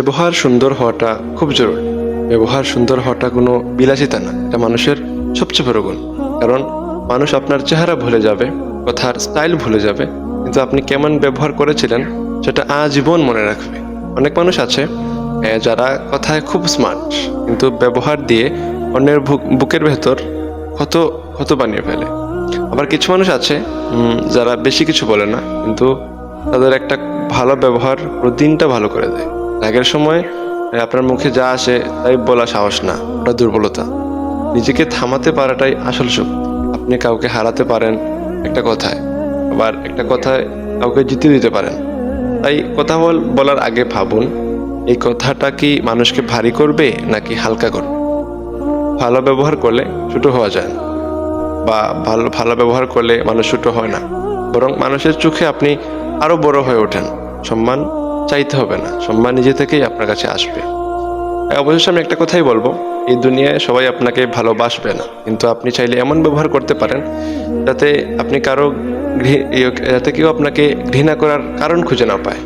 ব্যবহার সুন্দর হওয়াটা খুব জরুরি। ব্যবহার সুন্দর হওয়াটা কোনো বিলাসিতা না, এটা মানুষের সবচেয়ে বড় গুণ। কারণ মানুষ আপনার চেহারা ভুলে যাবে, কথার স্টাইল ভুলে যাবে, কিন্তু আপনি কেমন ব্যবহার করেছিলেন সেটা আজীবন মনে রাখবে। অনেক মানুষ আছে যারা কথায় খুব স্মার্ট, কিন্তু ব্যবহার দিয়ে অন্যের বুকের ভেতর ক্ষত ক্ষত বানিয়ে ফেলে। আবার কিছু মানুষ আছে যারা বেশি কিছু বলে না, কিন্তু তাদের একটা ভালো ব্যবহার পুরো দিনটা ভালো করে দেয়। রাগের সময় আপনার মুখে যা আসে তাই বলা সাহস না, ওটা দুর্বলতা। নিজেকে থামাতে পারাটাই আসল শক্তি। আপনি কাউকে হারাতে পারেন একটা কথায়, আবার একটা কথায় কাউকে জিতে দিতে পারেন। তাই কথা বলার আগে ভাবুন, এই কথাটা কি মানুষকে ভারী করবে নাকি হালকা করবে। ভালো ব্যবহার করলে ছোট হওয়া যায় না, বা ভালো ব্যবহার করলে মানুষ ছোট হয় না, বরং মানুষের চোখে আপনি আরো বড় হয়ে ওঠেন। সম্মান চাইতে হবে না, সম্মান নিজে থেকেই আপনার কাছে আসবে। অবশেষে আমি একটা কথাই বলবো, এই দুনিয়ায় সবাই আপনাকে ভালোবাসবে না, কিন্তু আপনি চাইলে এমন ব্যবহার করতে পারেন যাতে আপনি যাতে কেউ আপনাকে ঘৃণা করার কারণ খুঁজে না পায়।